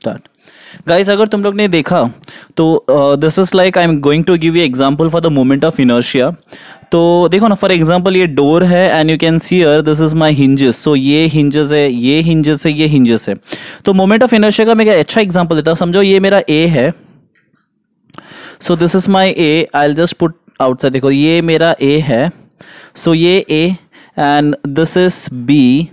Start. Guys अगर तुम लोग ने देखा तो this is like I am going to give you example for the moment of inertia. तो देखो ना, फॉर एग्जांपल ये डोर है and you can see here this is my hinges. So ये हिंजेस है, ये हिंजेस है, ये हिंजेस है। तो मोमेंट ऑफ इनर्शिया का मैं एक अच्छा एग्जांपल देता हूँ। समझो ये मेरा ए है, so this is my A, I will just put outside. देखो ये मेरा ए है, सो ये A and this is B,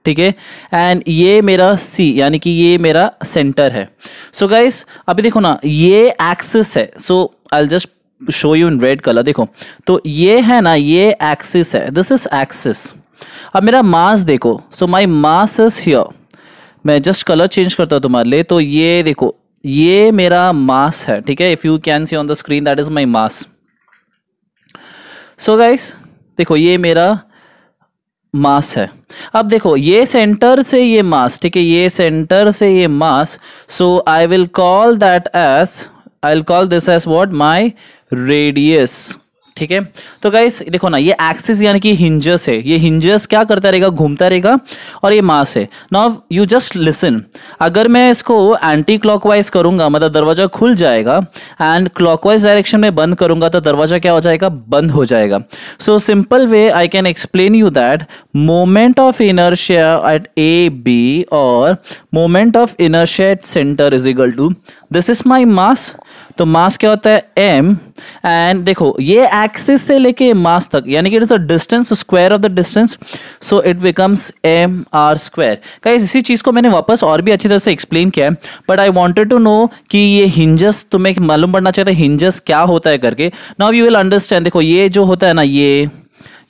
ठीक है, एंड ये मेरा सी, यानी कि ये मेरा सेंटर है। सो गाइस अभी देखो ना, ये एक्सिस है। So I will just show you in red colour. देखो तो ये है ना, ये एक्सिस है, दिस इज एक्सिस। अब मेरा मास देखो, so my mass is here. मैं जस्ट कलर चेंज करता हूँ तुम्हारे लिए। तो ये देखो, ये मेरा मास है, ठीक है। If you can C on the screen, that is my mass. So guys देखो ये मेरा मास है। अब देखो ये सेंटर से ये मास, ठीक है, ये सेंटर से ये mass. So I will call that as, I will call this as what, my radius, ठीक है। तो गाइस देखो ना, ये एक्सिस यानी कि हिंजेस है। ये हिंजेस क्या करता रहेगा, घूमता रहेगा, और ये मास है। नाउ यू जस्ट लिसन, अगर मैं इसको एंटी क्लॉकवाइज करूंगा मतलब दरवाजा खुल जाएगा, एंड क्लॉकवाइज डायरेक्शन में बंद करूंगा तो दरवाजा क्या हो जाएगा, बंद हो जाएगा। So simple way I can explain you that moment of inertia at A B और moment of inertia at centre is equal to, this is my mass. तो मास क्या होता है, m, एंड देखो ये एक्सिस से लेके मास तक, यानी कि it is a distance, square of the distance, so it becomes m r square. Guys इसी चीज को मैंने वापस और भी अच्छी तरह से एक्सप्लेन किया है, but I wanted to know कि ये हिंजेस तुम्हें मालूम पड़ना चाहिए था हिंजेस क्या होता है करके। Now you will understand. देखो ये जो होता है ना, ये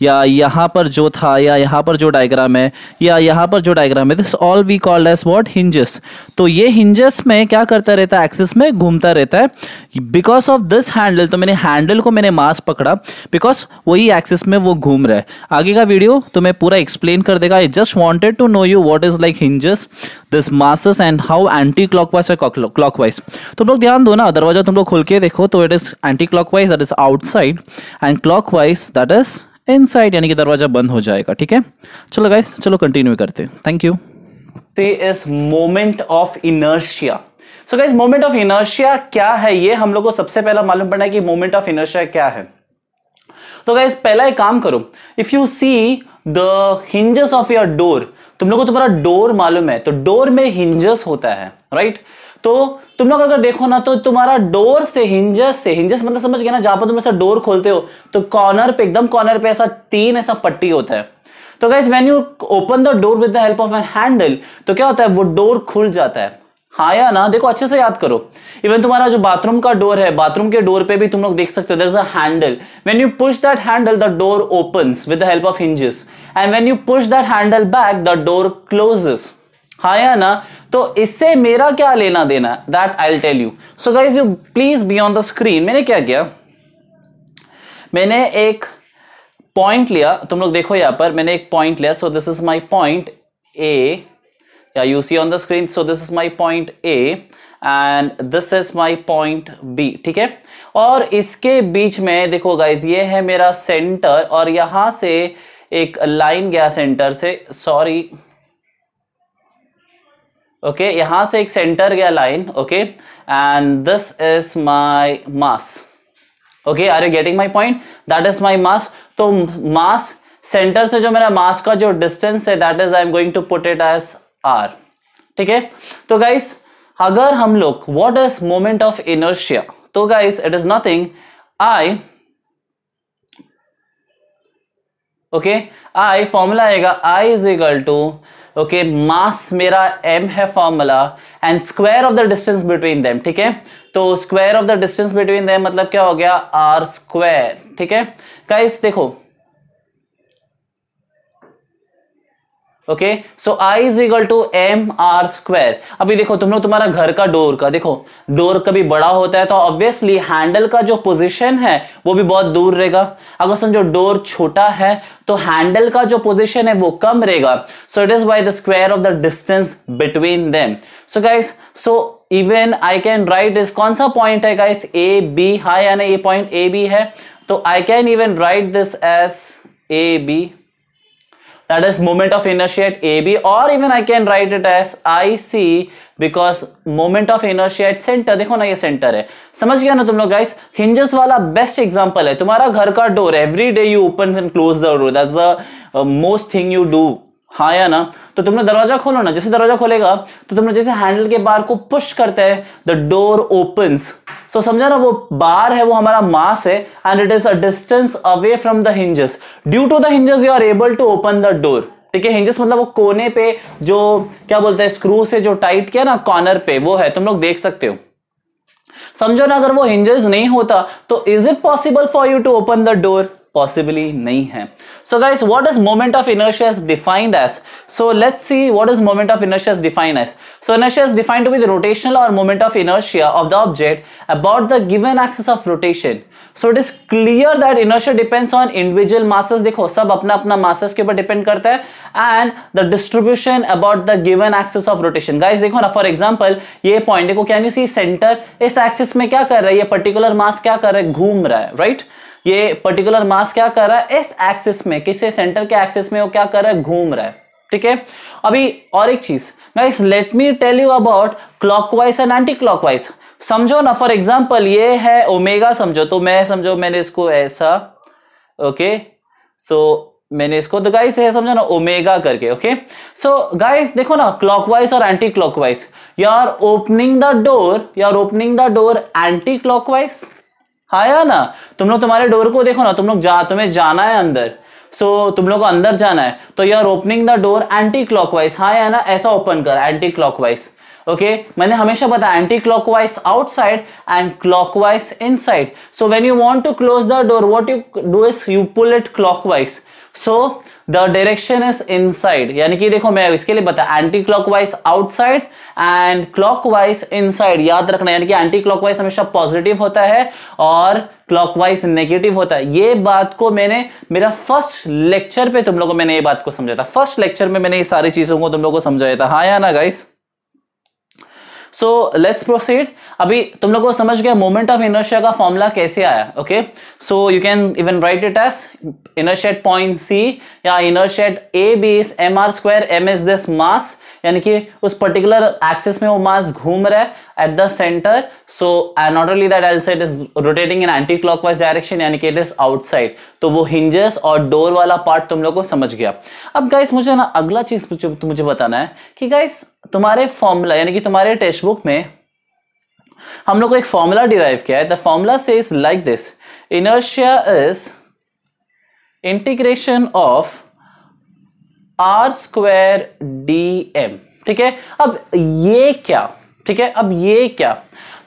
या यहाँ पर जो था, या यहाँ पर जो डायग्राम है, या यहाँ पर जो डायग्राम है, this all we called as what, hinges. तो ये हिंजेस में क्या करता रहता है, एक्सिस में घूमता रहता है। बिकॉज ऑफ दिस हैंडल, तो मैंने हैंडल को मैंने मास पकड़ा, बिकॉज वही एक्सिस में वो घूम रहा है। आगे का वीडियो तो मैं पूरा एक्सप्लेन कर देगा। I just wanted to know you what is like hinges, this masses and how anticlockwise और क्लॉकवाइज। तुम लोग ध्यान दो ना, दरवाजा तुम लोग खोल के देखो तो it is anti clockwise, that is outside, and clockwise that is inside, यानी कि दरवाजा बंद हो जाएगा, ठीक है। चलो गाइस, चलो कंटिन्यू करते हैं। Thank you. Is moment of inertia. So guys moment of inertia क्या है, ये हम लोग को सबसे पहला मालूम पड़ना है कि मोमेंट ऑफ इनर्शिया क्या है। तो गाइस पहला एक काम करो, if you see the hinges of your door, तुम लोग को तुम्हारा डोर मालूम है, तो डोर में हिंजेस होता है, राइट। तो तुम लोग अगर देखो ना, तो तुम्हारा डोर से हिंजेस मतलब समझ गया ना, जहां पर तुम ऐसा डोर खोलते हो तो कॉर्नर पे, एकदम कॉर्नर पे ऐसा तीन ऐसा पट्टी होता है। तो guys when you open the door with the help of an handle, तो क्या होता है, वो डोर खुल जाता है। हाँ या ना, देखो अच्छे से याद करो। इवन तुम्हारा जो बाथरूम का डोर है, बाथरूम के डोर पे भी तुम लोग देख सकते हो, there is a handle. When you push that handle, the door opens with the help of hinges, and when you push that handle back, the door closes. हाँ या ना। तो इससे मेरा क्या लेना देना, that I will tell you. So guys you please be on the screen. मैंने क्या किया, मैंने एक पॉइंट लिया, तुम लोग देखो यहां पर मैंने एक पॉइंट लिया। So this is my point A, या you see on the screen. So this is my point A and this is my point B, ठीक है। और इसके बीच में देखो गाइस, ये है मेरा सेंटर, और यहां से एक लाइन गया सेंटर से, सॉरी, ओके, यहां से एक सेंटर गया line, okay, and this is my mass. Okay, are you getting my point, that is my mass. तो मास सेंटर से जो मेरा मास का जो डिस्टेंस है, that is I am going to put it as R, ठीक है। तो गाइस अगर हम लोग what is moment of inertia, तो guys it is nothing, I, okay, I formula आएगा, I is equal to, okay, mass मेरा m है formula, and square of the distance between them, ठीक है। तो square of the distance between them मतलब क्या हो गया, r स्क्वायर, ठीक है। गाइस देखो, okay, so I is equal to M R square. अभी देखो तुम लोग, तुम्हारा घर का डोर का देखो, डोर कभी बड़ा होता है तो ऑब्वियसली हैंडल का जो पोजीशन है वो भी बहुत दूर रहेगा। अगर समझो डोर छोटा है तो हैंडल का जो पोजीशन है वो कम रहेगा। सो it is by the square of the distance between them. So guys, so even I can write इस, कौन सा पॉइंट है गाइस, ए बी, हाँ या नहीं, ये पॉइंट ए बी है, तो I can even write this as A B. that is moment of inertia at AB, or even I can write it as IC because moment of inertia at center. देखो ना ये centre है, समझ गया ना तुम लोग गाइस. हिंजेस वाला बेस्ट एग्जांपल है. तुम्हारा घर का door, every day you open and close the door, that's the most thing you do, हाँ या ना. तो तुमने दरवाजा खोलो ना, जैसे दरवाजा खोलेगा तो तुमने जैसे हैंडल के बार को पुश करते हैं, द डोर ओपन्स. सो समझा ना, वो बार है वो हमारा मास है and it is a distance away from the hinges. Due to the hinges you are able to open the door. ठीक है, हिंजेस मतलब वो कोने पे जो क्या बोलते हैं स्क्रू से जो टाइट किया ना कॉर्नर पे, वो है, तुम लोग देख सकते हो. समझो ना, अगर वो हिंजेस नहीं होता तो is it possible for you to open the door? Possibly नहीं है. So guys, what is moment of inertia is defined as? So let's see what is moment of inertia is defined as. So inertia is defined to be the rotational और moment of inertia of the object about the given axis of rotation. So it is clear that inertia depends on individual masses. देखो सब अपना अपना masses के ऊपर depend करता है, and the distribution about the given axis of rotation. Guys देखो ना, फॉर एग्जांपल ये पॉइंट देखो, कैन यू सी सेंटर इस एक्सिस में क्या कर रहा है, ये पर्टिकुलर मास क्या कर रहा है, घूम रहा है, राइट. ये पर्टिकुलर मास क्या कर रहा है इस एक्सिस में, किसी सेंटर के एक्सिस में वो क्या कर रहा है, घूम रहा है. ठीक है, अभी और एक चीज guys, let me tell you about clockwise and anticlockwise. समझो ना, फॉर एग्जांपल ये है ओमेगा, समझो तो मैं, समझो मैंने इसको ऐसा, ओके, सो मैंने इसको तो गाइस है समझो ना ओमेगा करके. ओके, सो गाइस देखो ना, क्लॉकवाइज और anticlockwise, you are opening the door, you are opening the door anticlockwise, हाँ या ना. तुम लोग तुम्हारे डोर को देखो ना, तुम लोग तुम्हें जाना है अंदर, सो तुम लोग को अंदर जाना है, तो you are opening the door anticlockwise, हाँ या ना, ऐसा ओपन कर एंटी क्लॉकवाइज. ओके, मैंने हमेशा बताया anticlockwise outside and clockwise inside. So when you want to close the door, what you do is you pull it clockwise, so the direction is inside. यानी कि देखो मैं इसके लिए बताया anticlockwise outside and clockwise inside, याद रखना. यानी कि एंटी क्लॉकवाइज हमेशा पॉजिटिव होता है और क्लॉकवाइज नेगेटिव होता है. ये बात को मैंने मेरा फर्स्ट लेक्चर पे तुम लोगों को मैंने ये बात को समझाया था, फर्स्ट लेक्चर में मैंने ये सारी चीजों को तुम लोगों को समझाया था, हाँ या ना गाइस. So let's proceed. अभी तुम लोगों को समझ गया मोमेंट ऑफ इनर्शिया का फॉर्मूला कैसे आया. Okay, so you can even write it as inertia at point C या inertia at A B is M R square, M is this mass, यानी कि उस पर्टिकुलर एक्सिस में वो मास घूम रहा है at the centre. So and not only that, I said is rotating in anti clockwise direction, यानी कि इट इज आउटसाइड. तो वो हिंजेस और डोर वाला पार्ट तुम लोगों को समझ गया. अब गाइस मुझे ना अगला चीज मुझे बताना है कि गाइस तुम्हारे फॉर्मूला, यानी कि तुम्हारे टेक्स्ट बुक में हम लोग को एक फॉर्मूला डिराइव किया है. The formula says like this, inertia is integration of are square D M. ठीक है, अब ये क्या, ठीक है, अब ये क्या.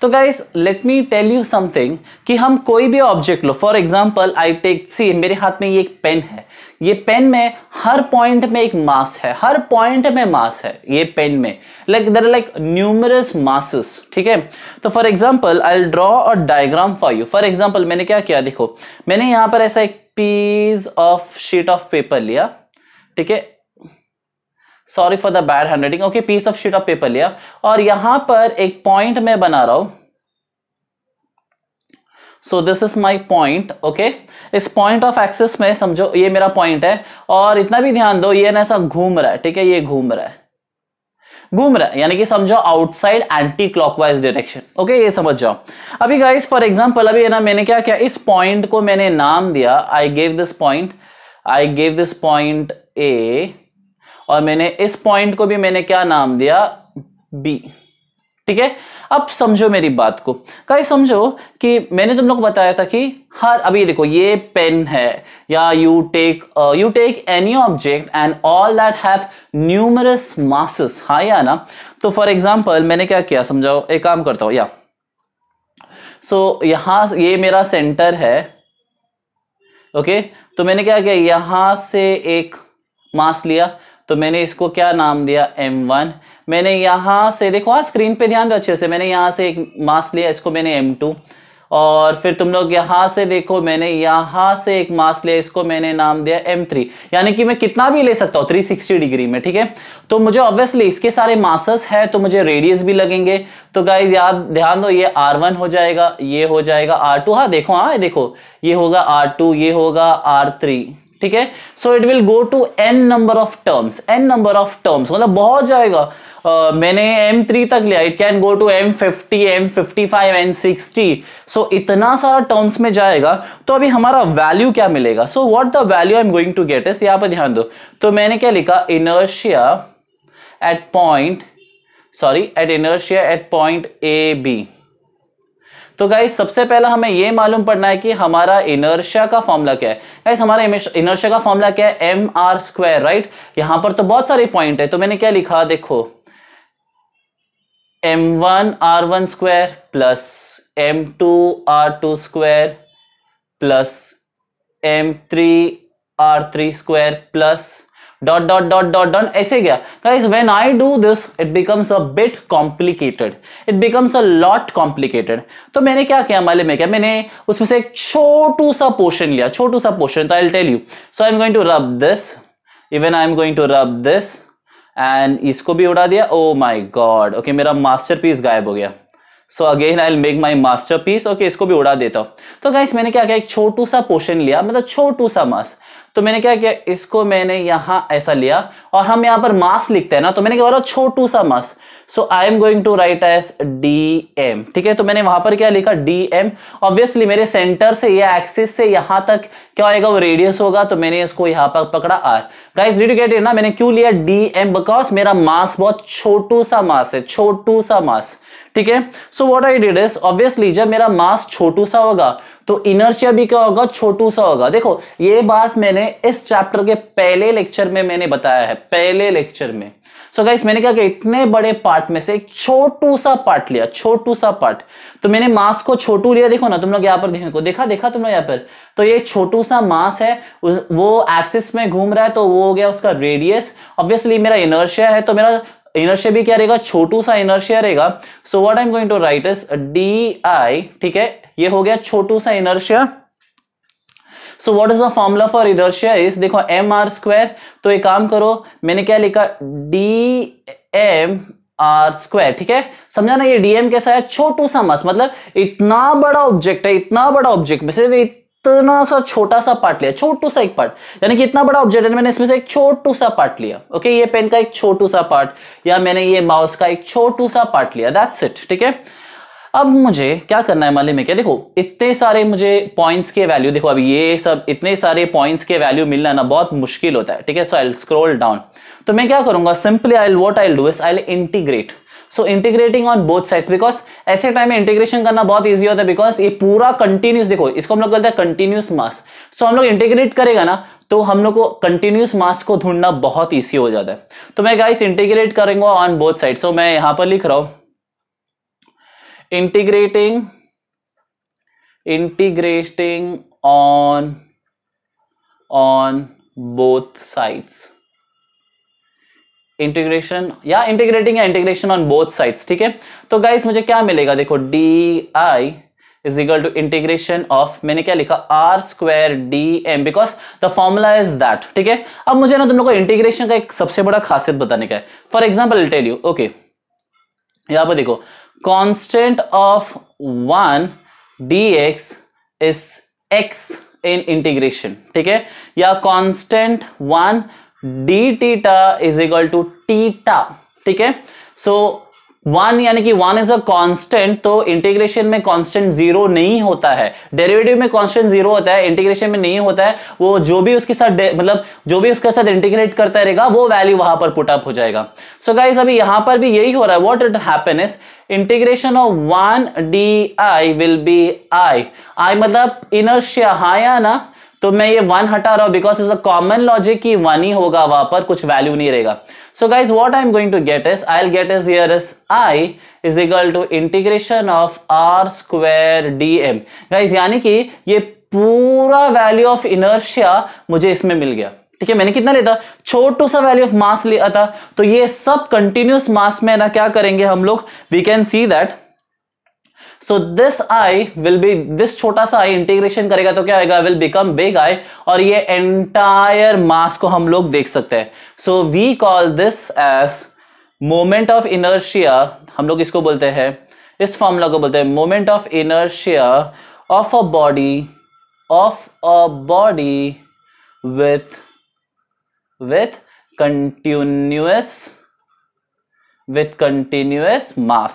तो guys let me tell you something कि हम कोई भी ऑब्जेक्ट लो, for example I take, see मेरे हाथ में ये एक पेन है, ये पेन में हर पॉइंट में एक मास है, हर पॉइंट में मास है ये पेन में, like there are like numerous masses. ठीक है, तो for example I will draw a diagram for you. For example मैंने क्या किया, देखो मैंने यहां पर ऐसा एक piece of sheet of paper लिया. ठीक है, sorry for the bad handwriting. Okay, piece of sheet of paper लिया और यहां पर एक पॉइंट में बना रहा हूं. सो this is my point. Okay, इस पॉइंट ऑफ एक्सिस में समझो ये मेरा पॉइंट है और इतना भी ध्यान दो ये ना ऐसा घूम रहा है. ठीक है, ये घूम रहा है, घूम रहा है, यानी कि समझो outside anti clockwise direction. Okay, ये समझ जाओ. अभी गाइस फॉर एग्जांपल अभी है ना, मैंने क्या किया, इस पॉइंट को मैंने नाम दिया, I gave this point A, और मैंने इस पॉइंट को भी मैंने क्या नाम दिया, बी. ठीक है, अब समझो मेरी बात को गाइस, समझो कि मैंने तुम लोग को बताया था कि हर, अभी देखो ये पेन है, या you take any object and all that have numerous masses, हाँ या ना. तो फॉर एग्जांपल मैंने क्या किया, समझाओ, एक काम करता हूं, या सो यहां ये मेरा सेंटर है. ओके, तो मैंने क्या किया, यहां से एक मास लिया, तो मैंने इसको क्या नाम दिया, m1. मैंने यहां से देखो, हाँ स्क्रीन पे ध्यान दो अच्छे से, मैंने यहां से एक मास लिया, इसको मैंने m2. और फिर तुम लोग यहां से देखो, मैंने यहां से एक मास लिया, इसको मैंने नाम दिया m3. यानी कि मैं कितना भी ले सकता हूं 360 डिग्री में. ठीक है, तो मुझे ऑब्वियसली इसके सारे मासेस है तो मुझे रेडियस भी लगेंगे. तो गाइज ध्यान दो, ये r1 हो जाएगा, ये हो जाएगा r2. हाँ देखो, हाँ देखो, ये होगा r2, ये होगा r3. ठीक है। So it will go to n number of terms, n number of terms मतलब बहुत जाएगा। मैंने m3 तक लिया, it can go to m50, m55, n60। So इतना सारा टर्म्स में जाएगा। तो अभी हमारा वैल्यू क्या मिलेगा? So what the value I am going to get is, यहां पर ध्यान दो, तो मैंने क्या लिखा, inertia at point, at inertia at point A B. तो गाइस सबसे पहला हमें यह मालूम पड़ना है कि हमारा इनर्शिया का फॉर्मूला क्या है। गाइस हमारा इनर्शिया का फॉर्मूला क्या है, एम आर स्क्वायर, राइट। यहां पर तो बहुत सारे पॉइंट है, तो मैंने क्या लिखा, देखो m1 r1 square plus m2 r2 square plus m3 r3 square plus dot dot dot dot dot, ऐसे गया। Guys when I do this it becomes a bit complicated, it becomes a lot complicated. तो मैंने क्या किया मालूम में, क्या मैंने उसमें से एक छोटू सा पोर्शन लिया, छोटू सा पोर्शन। तो I will tell you, so I am going to rub this, even I am going to rub this, and इसको भी उड़ा दिया। ओ माई गॉड, ओके मेरा मास्टरपीस गायब हो गया। So again I will make my masterpiece, okay इसको भी उड़ा देता हूं। तो गाइस मैंने क्या किया, एक छोटू सा पोर्शन लिया, मतलब छोटू सा मास। तो मैंने क्या किया, इसको मैंने यहां ऐसा लिया, और हम यहां पर मास लिखते हैं ना, तो मैंने क्या बोला, छोटू सा mass. So I am going to write as D M, ठीक है। तो मैंने वहां पर क्या लिखा, डी एम। ऑब्वियसली मेरे सेंटर से या एक्सिस से यहां तक क्या होगा, वो रेडियस होगा, तो मैंने इसको यहां पर पकड़ा R. Guys did you get it ना, मैंने क्यों लिया डी एम, बिकॉज मेरा मास बहुत छोटू सा मास है, छोटू सा मास, ठीक है। सो what I did is, obviously जब मेरा मास छोटू सा होगा तो इनर्शिया भी क्या होगा, छोटू सा होगा। देखो ये बात मैंने इस चैप्टर के पहले लेक्चर में मैंने बताया है, पहले लेक्चर में। सो गाइस मैंने क्या किया, इतने बड़े पार्ट में से एक छोटू सा पार्ट लिया, छोटू सा पार्ट। तो मैंने मास को छोटू लिया, देखो ना तुम लोग यहाँ पर, देखा तुम लोग यहाँ पर। तो ये छोटू सा मास है, वो एक्सिस में घूम रहा है, तो वो हो गया उसका रेडियस। ऑब्वियसली मेरा इनर्शिया है, तो मेरा इनर्शिया भी क्या रहेगा, छोटू सा इनर्शिया रहेगा। So what I am going to write is D I, ठीक है, ये हो गया छोटू सा inertia. So what is the formula for inertia is, देखो एम आर स्क्वायर। तो एक काम करो, मैंने क्या लिखा, डी एम आर स्क्वायर, ठीक है। समझा ना, ये डीएम कैसा है, छोटू सा मास, मतलब इतना बड़ा ऑब्जेक्ट है, इतना बड़ा ऑब्जेक्ट में से इतना सा छोटा सा पार्ट लिया, छोटू सा एक पार्ट, यानी कि इतना बड़ा ऑब्जेक्ट है, मैंने इसमें से एक छोटू सा पार्ट लिया। ओके ये पेन का एक छोटू सा पार्ट, या मैंने ये माउस का एक छोटू सा पार्ट लिया, दैट्स इट, ठीक है। अब मुझे क्या करना है मालूम है क्या, देखो इतने सारे मुझे पॉइंट्स के वैल्यू, देखो अभी ये सब इतने सारे पॉइंट्स के वैल्यू मिलना ना बहुत मुश्किल होता है, ठीक है। So I will scroll down. तो मैं क्या करूंगा, simply I will what I will do is I will integrate. So integrating on both sides, because ऐसे टाइम में इंटीग्रेशन करना बहुत इजी होता है, बिकॉज ये पूरा कंटिन्यूस, देखो इसको हम लोग बोलते हैं कंटिन्यूस मास। सो हम लोग इंटीग्रेट करेगा ना, तो हम लोग को कंटिन्यूस मास को ढूंढना बहुत इजी हो जाता है। तो मैं गाइस इंटीग्रेट करूंगा ऑन बोथ साइड। सो मैं यहां पर लिख रहा हूं integrating on both sides, integration या इंटीग्रेशन ऑन बोथ साइड्स, ठीक है। तो गाइस मुझे क्या मिलेगा, देखो D I is equal to integration of, मैंने क्या लिखा, R square D M, because the formula is that, ठीक है। अब मुझे ना तुम लोग को इंटीग्रेशन का एक सबसे बड़ा खासियत बताने का है। For example tell you, okay यहां पर देखो, constant of 1 dx is x in integration, ठीक है, या constant 1 d theta is equal to theta, ठीक है। सो 1 यानी कि 1 इज अ कांस्टेंट, तो इंटीग्रेशन में कांस्टेंट 0 नहीं होता है, डेरिवेटिव में कांस्टेंट 0 होता है, इंटीग्रेशन में नहीं होता है। वो जो भी उसके साथ मतलब जो भी उसके साथ इंटीग्रेट करता रहेगा वो वैल्यू वहां पर पुट अप हो जाएगा। सो गाइस अभी यहां पर भी यही हो रहा है, what it happen is integration of 1 D I will be I, I मतलब इनर्शिया, हाँ या ना। तो मैं ये 1 हटा रहा हूं, because is a common logic की 1 ही होगा, वहां पर कुछ वैल्यू नहीं रहेगा। So guys what I am going to get is, I will get is here is I is equal to integration of are square D m. Guys यानी कि ये पूरा वैल्यू ऑफ इनर्शिया मुझे इसमें मिल गया, ठीक है। मैंने कितना लिया था, छोटू सा वैल्यू ऑफ मास लिया था। तो ये सब कंटिन्यूस मास में ना क्या करेंगे हम लोग, we can see that, so this I will be, this छोटा सा आई इंटीग्रेशन करेगा तो क्या आएगा, विल बिकम बिग आई, और ये एंटायर मास को हम लोग देख सकते हैं। So we call this as moment of inertia, हम लोग इसको बोलते हैं, इस फॉर्मूला को बोलते हैं moment of inertia of a body with continuous mass।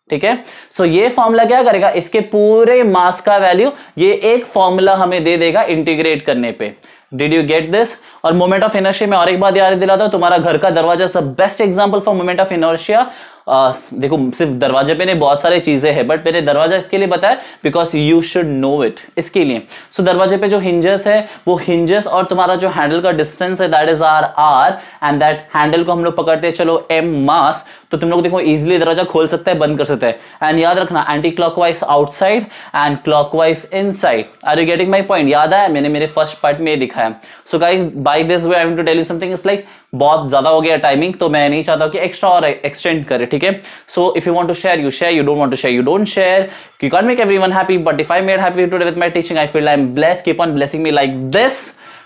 ठीक है, सो ये फॉर्मूला क्या करेगा, इसके पूरे मास का वैल्यू ये एक फॉर्मूला हमें दे देगा इंटीग्रेट करने पे। Did you get this? और मोमेंट ऑफ इनर्शिया में और एक बात याद दिलाता हूं, तुम्हारा घर का दरवाजा is the best example for moment of inertia. देखो सिर्फ दरवाजे पे नहीं, बहुत सारी चीजें हैं, बट मैंने दरवाजा इसके लिए बताया because you should know it, इसके लिए। सो दरवाजे पे जो हिंजेस है, वो हिंजेस और तुम्हारा जो हैंडल का डिस्टेंस है, that is r and that handle को हम लोग पकड़ते हैं चलो एम मास। तो तुम लोग देखो इजीली दरवाजा खोल सकता है, बंद कर सकता है। एंड याद रखना, anticlockwise outside and clockwise inside. Are you getting my point? याद आया, मैंने मेरे फर्स्ट पार्ट में दिखाया। So guys by this way I want to tell you something, is like बहुत ज्यादा हो गया टाइमिंग, तो मैं नहीं चाहता कि एक्स्ट्रा और एक्सटेंड करे। ठीक है, so if you want to share you share, you don't want to share you don't share. You can't make everyone happy, but if I made happy today with my teaching, I feel I'm blessed. Keep on blessing me like this.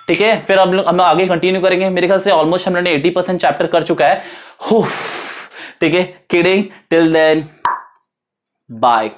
ठीक है, फिर हम लोग आगे continue करेंगे। मेरे ख्याल से ऑलमोस्ट हम लोगों ने 80% चैप्टर कर चुका है। ठीक है, किडिंग, टिल देन बाय।